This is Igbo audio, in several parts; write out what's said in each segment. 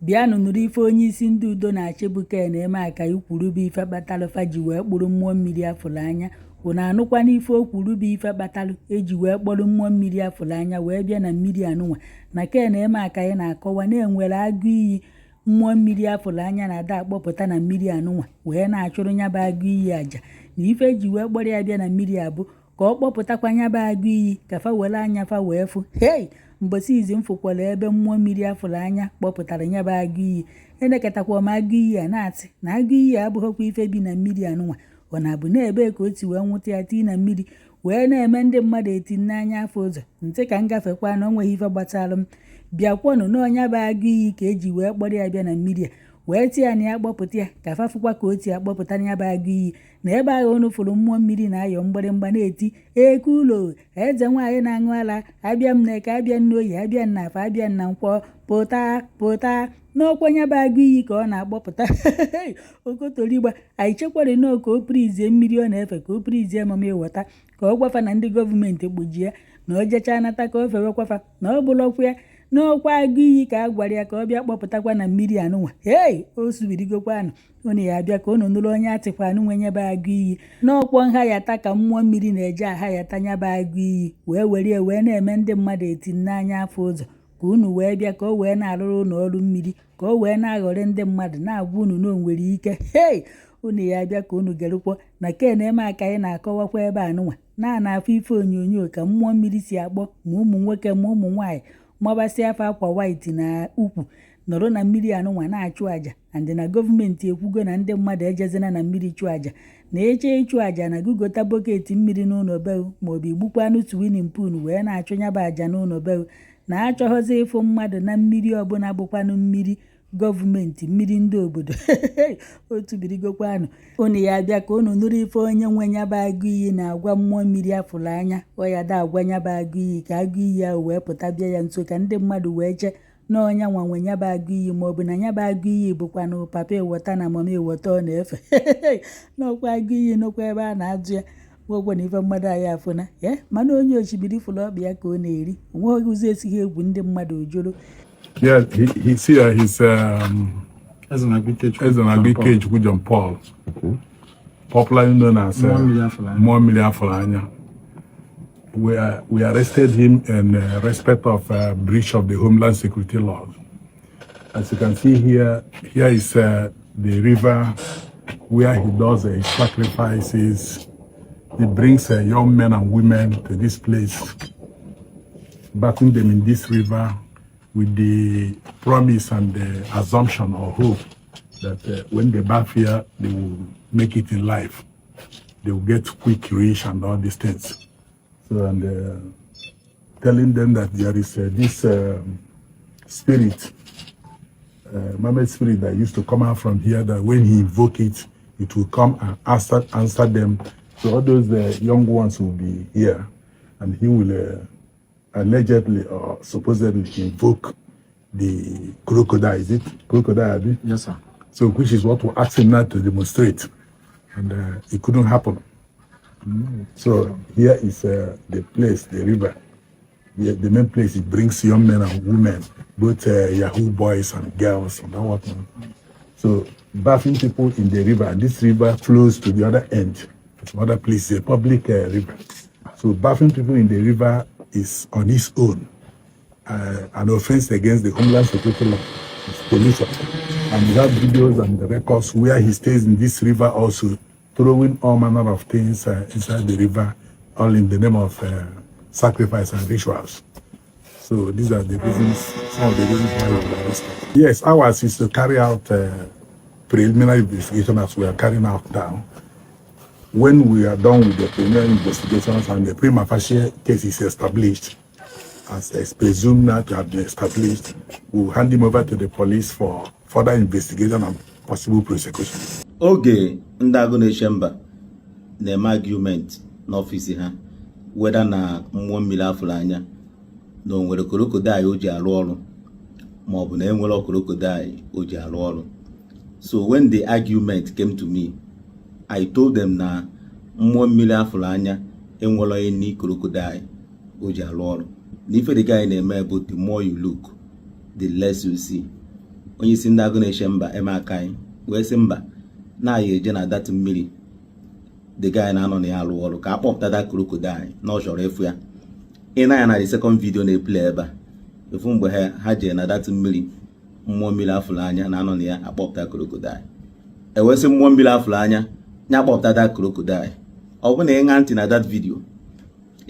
bịanụ nụrụ ife onye isi ndị udo na-achị bụ Ken Emeakayi kwuru bụ ife kpatalụ fa ji wee kpụrụ mmụọ mmiri afụrụ anya. Unu anụkwa n'ife o kwuru bụ ife kpatalụ eji wee kpọrọ mmụọ mmiri afụrụ anya wee bịa na mmiri anụnwa na Ken Emeakayi na-akọwa na-enwere agụ iyi mmụọ mmiri afụrụ anya na-ada akpọpụta na mmiri anụnwa wee na-achụrụ nyaba agụ iyi aja na ife eji wee kpọrọ ya bịa na mmiri abụ ka ọ kpọpụtakwa nyaba agụ iyi ka fa were anya fa wee fụ mbosi izi mfụkwara ebe mmụọ mmiri afụrụ anya kpọpụtara nyaba agụ iyi enekọtakwa m agụ iyi a na-atị na agụ iyi abụghịkwa ife bi na mmiri anụnwa ọ na-abụ na-ebe ka o ti wee nwụta ya tii na mmiri wee na-eme ndị mmadụ eti n'anya afọ ụzọ ntị ka m gafekwa na onweghị ife gbasara m bịakwanụ n'ọnya bụ agụ iyi ka eji wee kpọrọ ya bịa na mmiri a wee tie ya na ya kpọpụta ya ka fafụkwa ka o ti akpọpụta ya bụ agụ iyi na ebe ahụ unu fụrụ mmụọ mmiri na-ayọ mgbịrịmgba na-eti eke ụlọ eze nwaanyị na-aṅụ ala abịa m na-eke abịa nna oyi abịa nna afọ abịa nna nkwọ pụta n'ọkwa nya bụ agụ iyi ka ọ na-akpọpụta okotorigba anyị chekwara nọọ ka o prizie mmiri ọ na-efe ka o prizie emume ịwọta ka ọ gwafa na ndị gọọmenti kpoji ya na o jechaa nata ka o fewekwafa na ọ bụlọkwa ya n'ọkwa agụ iyi ka a gwara ya ka ọ bịa kpọpụtakwa na mmiri anụnwa o subirigokwanụ unu ya abịa ka unu nụrụ onye atịkwa anụnwe nyaba agụ iyi n'ọkwọ nha yata ka mmụọ mmiri na-eje aha yata nyaba agụ iyi were wee na-eme ndị mmadụ eti n'anya afọ ụzọ ka unu wee bịa ka o wee na-arụrụ unu ọrụ mmiri ka o wee na-aghọrị ndị mmadụ na-agwa unu na o nwere ike unu ya abịa ka unu gerukwo na Ken Emeakayi na-akọwakwa ebe anụnwa na-afọ ife onyonyo ka mmụọ mmiri si akpọ ma ụmụ nwoke ma ụmụ nwaanyị mabasị afọ akwa waiti na ukwu nọrọ na mmiri anụnwa na-achụ aja andị na gọọmenti ekwugo na ndị mmadụ ejezina na mmiri chụ aja na eche ịchụ aja na gụgota bọketi mmiri n'ụlọ be maọbụ igbukwanụ swimming pool wee na-achụ nyaba aja n'ụlọ be na achọghọzi ịfụ mmadụ na mmiri ọbụla bụkwanụ mmiri gọọmenti mmiri ndị obodo otu birigokwanụ unu ya abịa ka unu nụrụ ife onye nwe nyaba agụ iyi na-agwa mmụọ mmiri afụrụ anya ọ ya da agwa nyaba agụ iyi ka agụ iyi ahụ wee pụta bịa ya nso ka ndị mmadụ wee chee na ọnya nwanwe nyaba agụ iyi maọbụ na nyaba agụ iyi bụkwanụ papa ewota na mama ewota ọ na-efe n'ọkwa agụ iyi n'okwa ebe a na-azụ ya gwọgwọ na ife mmadụ anyị afụna mana onye ochibiri fụrụ ọkpa ya ka ọ na-eri onweghị ụzọ esighị egwu ndị mmadụ ojoro. Yeah, he's here. He's as an Emeakayi John Paul, popularly known as Mmuo Mmiri. We arrested him in respect of breach of the Homeland Security laws. As you can see here is the river where he does sacrifices. He brings young men and women to this place, bathing them in this river, with the promise and the assumption or hope that when they bath here, they will make it in life. They will get quick rich and all these things. So, and telling them that there is this spirit, mermaid spirit that used to come out from here, that when he invoke it, it will come and answer them. So all those young ones will be here, and he will allegedly or supposedly invoke the crocodile. Is it crocodile, Abi? Yes, sir. So which is what we asked him now to demonstrate, and it couldn't happen. So here is the place, the river. The main place, it brings young men and women, both Yahoo boys and girls and all that. So bathing people in the river, and this river flows to the other end, to other places, a public river. So bathing people in the river is on its own an offense against the Homeland Security law. It's pollution. And we have videos and the records where he stays in this river also, throwing all manner of things inside the river, all in the name of sacrifice and rituals. So these are the reasons, some of the reasons why we were arrested. Yes, ours is to carry out preliminary investigation as we are carrying out now. When we are done with the preliminary investigations and the prima facie case is established, as is presumed now to have been established, we will hand him over to the police for further investigation and possible prosecution. Oge ndị agụ na-eche mba na-eme argument n'ọfịs ha weda na mmụọ mmiri afụrụ anya na o nwere krokodil o ji arụ ọrụ ma ọ bụ na enwere krokodil o ji arụ ọrụ. So when the argument came to me, I told them na mmụọ mmiri afụrụ anya enwere any crocodile o ji arụ ọrụ. N'ife dị ka anyị na-eme bụ the more you look, the less you see. onye isi ndị agụ na-eche mba Emeakayi wee sị mba na-aya eje na dat mmiri the guy na-anọ na ya alụ ọrụ ka akpọpụta that crocodile na ọ chọrọ efu ya. Ị na ya na the second video na-eplay ebe a efu mgbe ha jee na dat mmiri mmụọ mmiri afụrụ anya na-anọ na ya akpọpụta crocodile. Ewesị mmụọ mmiri afụrụ anya nya akpọpụta that crocodile. Ọ bụ na ị ṅa ntị na that video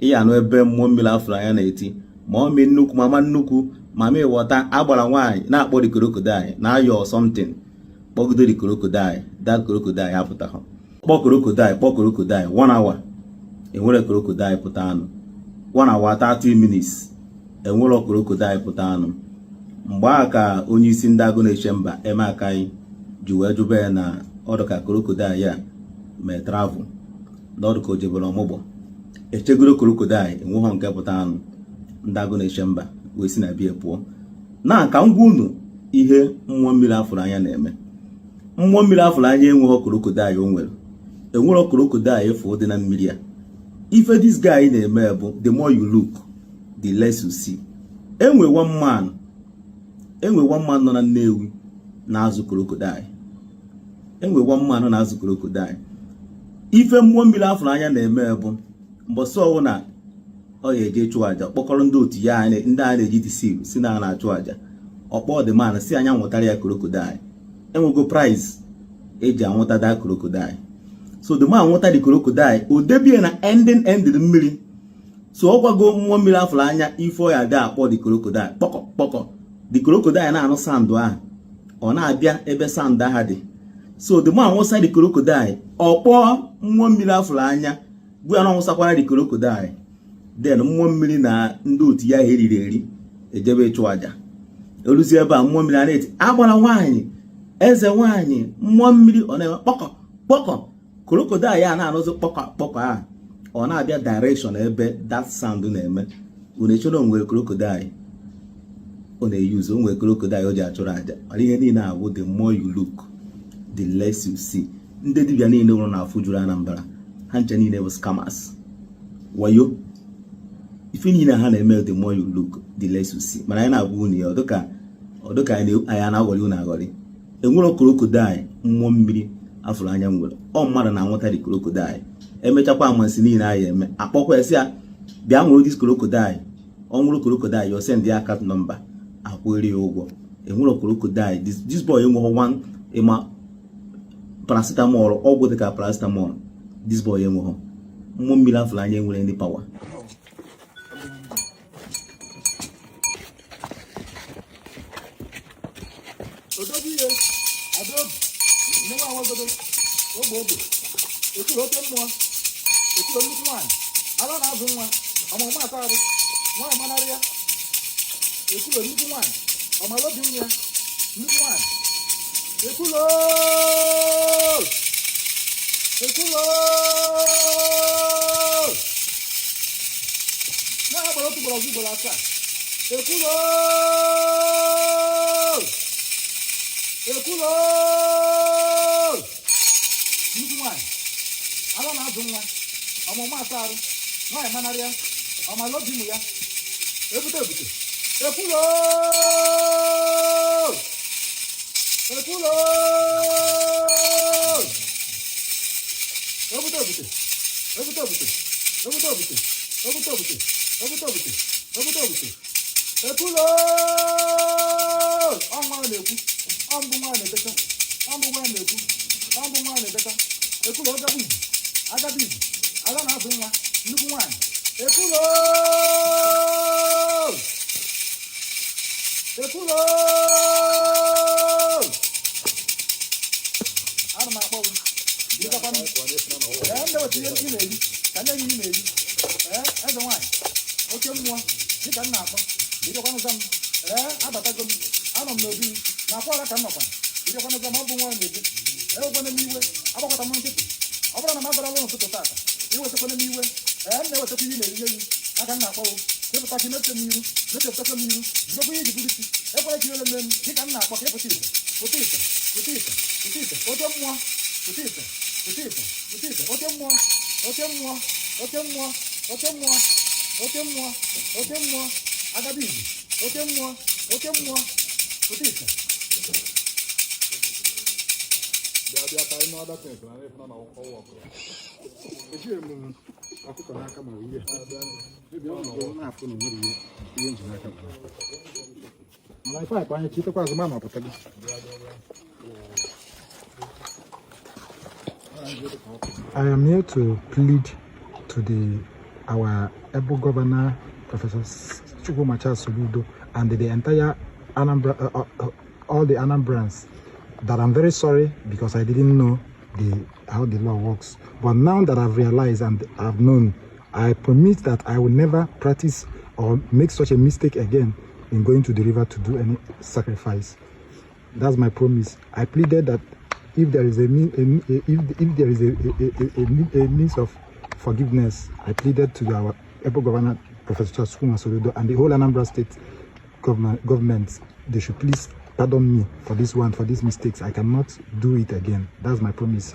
ị ya anụ ebe mmụọ mmiri afụrụ anya na-eti ma ọ mee nnukwu mama nnukwu mama ịghọta agbara nwaanyị na-akpọ the crocodile na-ayọ something kpọgido the crocodile. That crocodile apụtaghị. Kpọ crocodile 1 hour enwere crocodile pụta anụ. 1 hour 30 minutes enwere crocodile pụta anụ. Mgbe a ka onye isi ndị agụ na-eche mba Emeakayi ji wee jụba ya na ọdụ ka crocodile ya mee travel n'ọdụ ka o jebere ọmụgbọ. Echegoro crocodile enweghọ nke pụta anụ. Ndị agụ na-eche mba wee si na bie pụọ. Na ka m gwa unu ihe mmụọ mmiri afụrụ anya na-eme. Mmụọ mmiri afụrụ anya enweghọ crocodile o nwere. Enwere crocodile efu dị na mmiri ya. Ife this guy na-eme bụ the more you look the less you see. Enwe one man nọ na Nnewi na-azụ crocodile. Na-azụ crocodile. Ife mmụọ mmiri afụrụ anya na-eme bụ mbọsị ọwụna ọ ya eje chụọ aja kpọkọrọ ndị otu ya ndị a na-eji disiv si na na-achụ aja ọkpọ the man si anya nwụtara ya crocodile. Enwego prize eji anwụta da crocodile. So the man nwụta the crocodile o debie na ending mmiri. So ọ gwago mmụọ mmiri afụrụ anya ife ọ ya dị akpọ the crocodile kpọkọ the crocodile na-anụ sandụ ahụ ọ na-abịa ebe sandụ ahụ dị. So the man nwụsa the crocodile ọkpọ mmụọ mmiri afụrụ anya bụ ya na ọnwụsakwara the crocodile. Then mmụọ mmiri na ndị otu ya eriri ejebe ịchụ aja. Oluzi ebe a mmụọ mmiri a na-eti agbara nwaanyị eze nwaanyị mmụọ mmiri ọ na-eme kpọkọ crocodile ya na-anụzi kpọkọ ahụ ọ na-abịa direction ebe that sound na-eme. Unu echọrọ onwere crocodile ọ na-eyuzu onwere crocodile o ji achụrụ aja. Mana ihe niile abụ the more you look the less you see. Ndị dibịa niile nwụrụ na afụ juru Anambra ha nche niile bụ scammers wayo. Ife niile ha na-eme the more you look the less you see. Mana anyị na-agwa unu ya ọdụka anyị na-aghọrị unu aghọrị. Enwere crocodile mmụọ mmiri afụrụ anya nwere. Ọ mmadụ na-anwụta the crocodile. Emechakwa amasị niile anyị eme akpọkwa ya sị ya bịa nwụrụ this crocodile. Ọ nwụrụ crocodile yo send ya account number akwụrị ya ụgwọ. Enwere crocodile this boy enweghị one ịma paracetamol ọgwụ dịka paracetamol. This boy enweghị. Mmụọ mmiri afụrụ anya enwere ndị power. Ekuru oke mmụọ ekuru nnukwu nwaanyị ala na-azụ nwa ọmụmụ aka arụ nwa manarị ya. Ekuru nnukwu nwaanyị ọmalobi nwa nnukwu nwaanyị ekuru na agbara otu gbara ọzọ ugboro asaa. Ekuru nnukwu nwaanyị ala na-azụ nwa ọmụmụ asa arụ nwaanyị manarị ya ọmalobi ụmụ ya ebute ekwulo ekwulo ọnwa na-ekwu ọmbụ nwa na-edeka ekwulo agadi ibu ala na-azụ nwa nnukwu nwaanyị ekwulo ana m akpọ gị dịkakwanụ ndị otu ihe ndị na-eri ka nye gị ihe na-eri eze nwaanyị oke mmụọ dịka m na-akpọ dịkakwanụ za m abatago m anọ m n'obi na akwa ọra ka m nọkwa dịkakwanụ za m ọ bụ nwa na-ebi ewekwana m iwe agbakọta m nkịtị ọ bụrụ na m agara ụlọ ụtụtụ tata iwetakwana m iwe m na-ewetakwa ihe na-eri enyi aka m na-akpọ depụta gị mete m iru mechepụtakwa m iru ndokwa ihe ji buru isi ekwere ka ile mme m dịka m na-akpọ ka ịpụta ite oke mmụọ oke mmụọ agadi izu oke mmụọ pụta ite I am here to plead to our able governor, Professor Chukwumacha Soludo, and the entire Anambra, all the Anambrans, that I'm very sorry because I didn't know how the law works. But now that I've realized and I've known, I promise that I will never practice or make such a mistake again in going to the river to do any sacrifice. That's my promise. I pleaded that if there is a means of forgiveness, I pleaded to our able governor, Professor Chukwumacha Soludo, and the whole Anambra State government, they should please pardon me for this one, for these mistakes. I cannot do it again. That's my promise.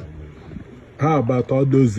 How about all those